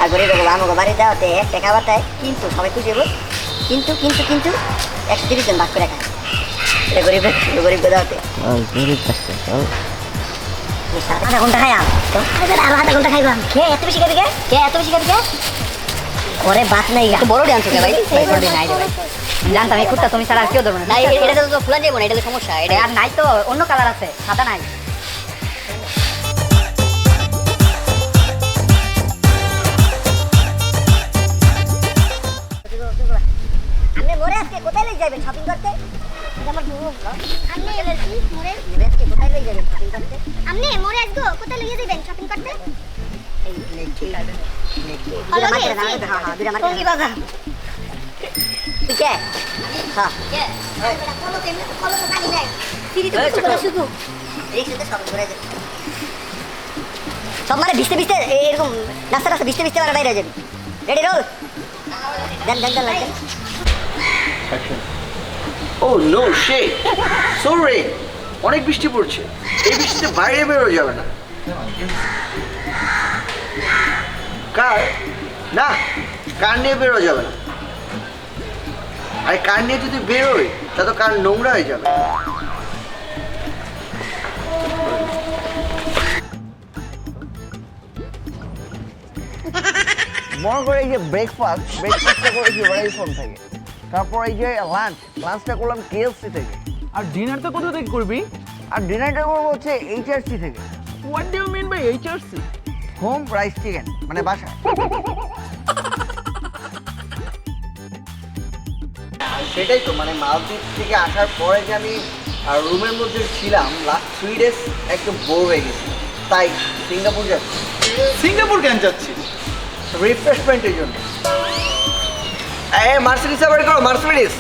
আর গরিব আমাকে বাড়ি যাওয়াতে একটা খাবার দেয় কিন্তু সবাই খুশি হবো কিন্তু কিন্তু কিন্তু 130 জন ভাগ করে খায় এটা গরিব দাওয়াতে গরিব কাছে আধা ঘন্টা খাইলাম তো আরো আধা ঘন্টা খাইবাম কে এত বেশি খাবি কে এত বেশি খাবি কে ওরে বাত নাই এত বড় ডান্স কে ভাই এই বড় নাই রে ভাই জানতাম এই কুত্তা তুমি ছাড়া আর কেউ ধরবে না এটা তো ফুলা যাবে না এটা তো সমস্যা এটা আর নাই তো অন্য কালার আছে সাদা নাই আপনি মোরে আজকে কোথায় লই যাবেন শপিং করতে আমার বউ আপনি এলসি মোরে আজকে কোথায় লই যাবেন শপিং করতে আপনি মোরে আজকে কোথায় লইয়ে যাবেন শপিং করতে এই লেখি হলো হ্যাঁ কি দুইটা মার্কেট কি বাজা তুই কে হ্যাঁ কে ফলো তো জানি না সিরি তো শুধু এই সাথে শপিং করে যাবে সব মানে ভিজতে ভিজতে এরকম রাস্তা ভিজতে ভিজতে বাইরে যাবে রেডি রোল দেন লাগেন Oh no shit! Sorry! অনেক বৃষ্টি পড়ছে এই বৃষ্টিতে বাইরে বেরো যাবে না কার নিয়ে বেরো যাবে না আর কার নিয়ে যদি বেরোয় তা তো কার নোংরা হয়ে যাবে মনে করে এই যে ব্রেকফাস্টটা করেছি ফোন থেকে তারপর এই যে লাঞ্চটা করলাম কেএফসি থেকে আর ডিনারটা কোথা থেকে করবি? আর ডিনারটা করবো হচ্ছে এইচআরসি থেকে what do you mean by HRC? Home rice chicken মানে বাসা সেটাই তো মানে মালদ্বীপ থেকে আসার পরে যে আমি রুমের মধ্যে ছিলাম লাস্ট 3 ডেজ একদম বোর হয়ে গেছি তাই সিঙ্গাপুর যাচ্ছি সিঙ্গাপুর কেন যাচ্ছিস? রিফ্রেশমেন্টের জন্য মার্সিডিস আবার করো মার্সিডিস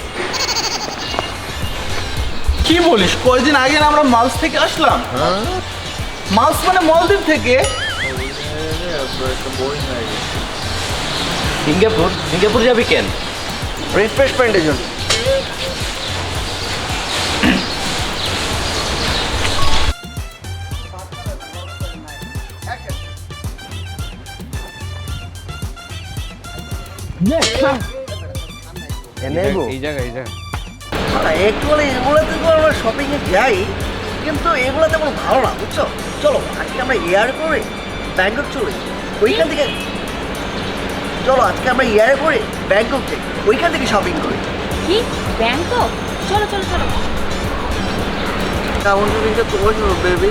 কি বলিস? কয়েকদিন আগে না আমরা মালস থেকে আসলাম। মালস মানে মলদ্বীপ থেকে। সিঙ্গাপুর যাবি কেন? রিফ্রেশমেন্টের জন্য একচুয়ালি এগুলোতে তো আমরা শপিংয়ে যাই কিন্তু এগুলো তেমন ভালো না বুঝছো চলো আজকে আমরা এয়ারপোর্টে ব্যাংকক চলি ওইখান থেকে চলো আজকে আমরা এয়ারপোর্টে ব্যাংকক যাই ওইখান থেকে শপিং করি কি ব্যাংকক? চলো চলো চলো কেমন কিন্তু তোমার জন্য বেবি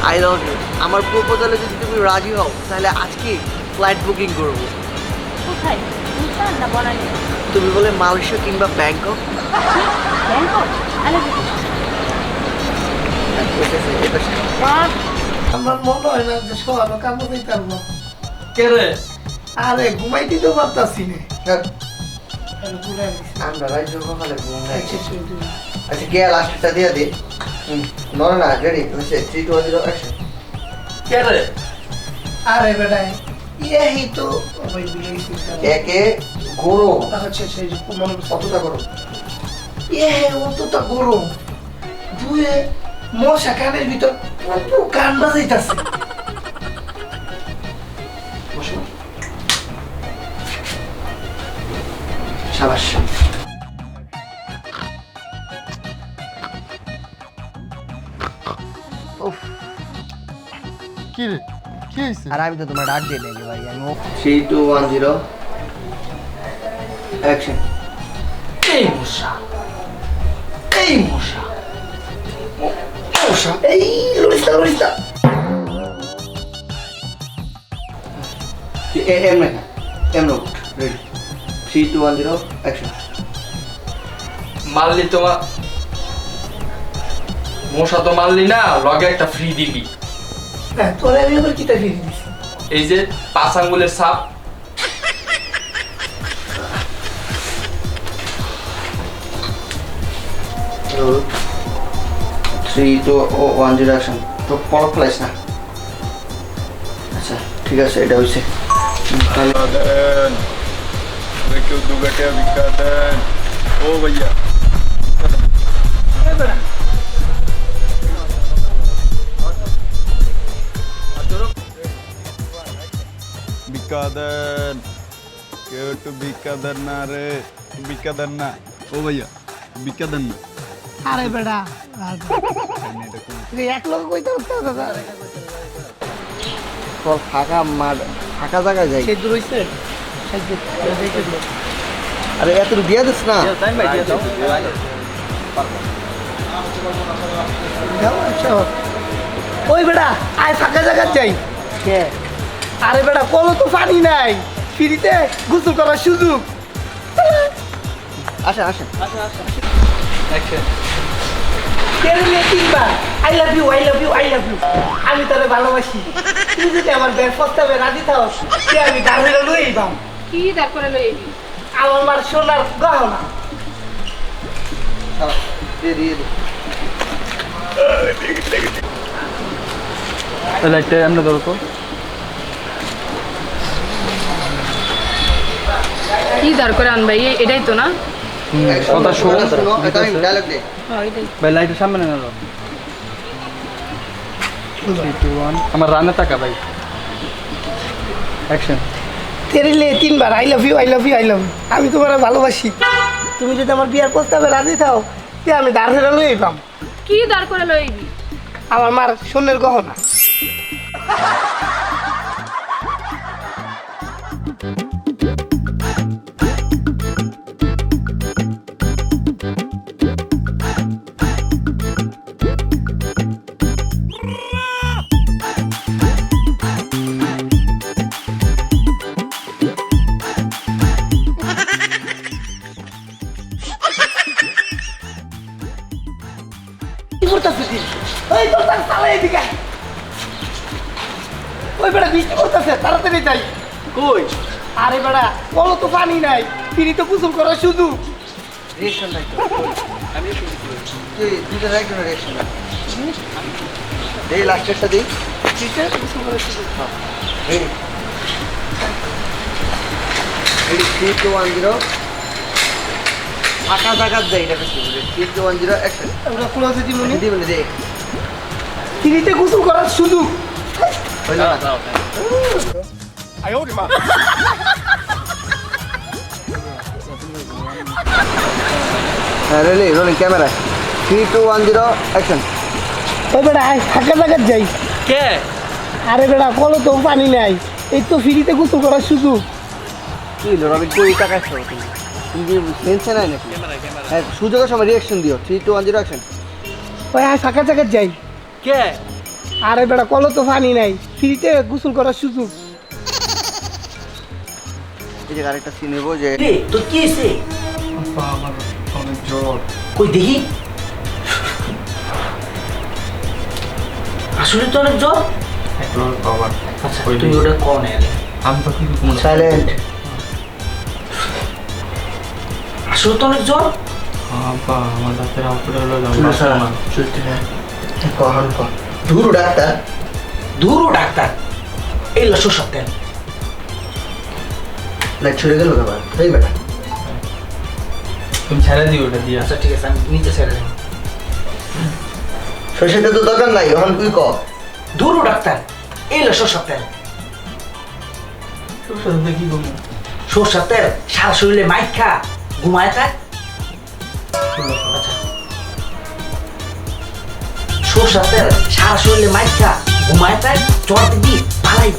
আই লাভ ইউ আমার প্রপোজালে যদি তুমি রাজি হও তাহলে আজকে ফ্লাইট বুকিং করবো কোথায়? বুলসান না বনানি? তুমি বলে মালয়েশিয়া কিংবা ব্যাংকক ব্যাংকক? আরে বাহ, আমার মনে হয় না যে সকালে কামড় দিতে পারবো কে রে? আরে ঘুমাইতে তো পারতাছি না আমরা রাজ্য সকালে ঘুমাই আচ্ছা কে লাস্টটা দিয়ে দে নর না রেডি হচ্ছে 3 2 0 অ্যাকশন কে রে? আরে বেটাই এই তো ভাই বিলেইছি একে গরু হচ্ছে সেই যে মনে কতটা গরু অতটা গরম দুয়ে মশা কানের ভিতর পুরো কান বাজাইতাছে শাবাশ কি রে? কি হইছে? আর আমি তো তোমার ডাক দিয়ে দেখি ভাই আমি 3 2 1 0 অ্যাকশন এই মশা মশা এই লরিস্তা এমনে রেডি 3 2 1 0 অ্যাকশন মারলি তোমার মশা তো মারলি না লগে একটা ফ্রি দিবি হ্যাঁ তোরা আমি আবার কিতা ফিরে দিছি এই যে 5 আঙ্গুলের ছাপ রোল 3 2 1 0 অ্যাকশন তো পলক প্লেস না আচ্ছা ঠিক আছে এটা হইছে क्यों दुगटिया दिखाते हैं ओ भैया ভিক্ষা দেন, কেউ একটু ভিক্ষা দেন না রে, ভিক্ষা দেন না। ও ভাইয়া ভিক্ষা দেন না। আরে বেটা এক লোক কইতে হতো দাদা চল ফাঁকা মাঠ ফাঁকা জায়গায় যাই। সেই দূর হইছে আরে এত দিয়া দিস না। ওই বেটা আয় ফাঁকা জায়গা যাই। আরে বেটা কলো তো পানি নাই, ফ্রিতে গোসল করার সুযোগ। আসেন আসেন। I love you I love you I love you, আমি তোরে ভালোবাসি। তুই যদি আমার ব্যাগ প্রস্তাবে রাজি থাও, আমি দাঁড়িয়ে লই দাম। কি তারপরে লই এলি? আমার মার সোনার গহনা। কি দাঁড় করে আনবে এটাই তো না? কথা শোনো, ডায়লগ দে। ভাই লাইটের সামনে না দাও। 3 2 1 আমার রান্না টাকা ভাই। অ্যাকশন। তেরে লে তিনবার I love you I love you I love you, আমি তোমার ভালোবাসি। তুমি যদি আমার বিয়ার প্রস্তাবে রাজি থাও, তে আমি দাঁড়িয়ে লই পাম। কি দাঁড় করে লই এলি? আমার মার সোনার গহনা। ওই বেটা বৃষ্টি পড়তেছে, তাড়াতাড়ি যাই। কই? আরে বেটা কলো তো পানি নাই, তিনি তো গোসল করার সুযোগ। রিঅ্যাকশন দাও। আমি তুই দুটো একজন রিঅ্যাকশন দাও। এই লাস্টেরটা দেই। গোসল করার সুযোগ। রেডি রেডি 3 2 1 0 ফাঁকা জায়গা যাই। এটা 3 2 1 0 অ্যাকশন। আমরা ক্লোজে দিব নি, দিবেন দে। তিনিতে গোসল করার সুযোগ। হইলো না। Ready rolling camera 3 2 1 0 action. ওই বেটা আয় ফাঁকা জায়গা যাই। কে? আরে বেটা কলো তো পানি নাই, এই তো ফ্রিতে গোসল করার সুযোগ। কি হলো রবি, কই টাকা আসছো তুমি? তুমি কি সেন্সে নাই নাকি? হ্যাঁ, সুযোগের সময় রিঅ্যাকশন দিও। 3 2 1 0 অ্যাকশন। ওই আয় ফাঁকা জায়গা যাই। কে? আরে বেটা কলো তো পানি নাই, ফ্রিতে গোসল করার সুযোগ। এই যে আরেকটা সিন নেবো যে তো কি হইছে? আমার অনেক জ্বর। কই দেখি। আসলে তো অনেক জ্বর। বাবা আচ্ছা তুই ওটা কোন এলে? আমি তো কিছু সাইলেন্ট। আসলে তো অনেক জ্বর। আপা আমার রাতের আপুরে হলো কখন কখন দূর ডাক্তার। দূর ডাক্তার, এই লসো সত্যি লাইট ছড়ে গেল আবার। এই বেটা তুমি ছেড়ে দিও ওটা দিয়া। আচ্ছা ঠিক আছে, আমি নিচে ছেড়ে দেব। সরষেটা তো দরকার নাই, এখন তুই ক। দূর ডাক্তার, এই লসো সত্যি তোর সাথে কি করবো? সরষের তেল সারা শরীরে মাইখা ঘুমায় থাক। সরষের তেল সারা শরীরে মাইখা ঘুমায় থাক, জ্বর দিবি পালাইব।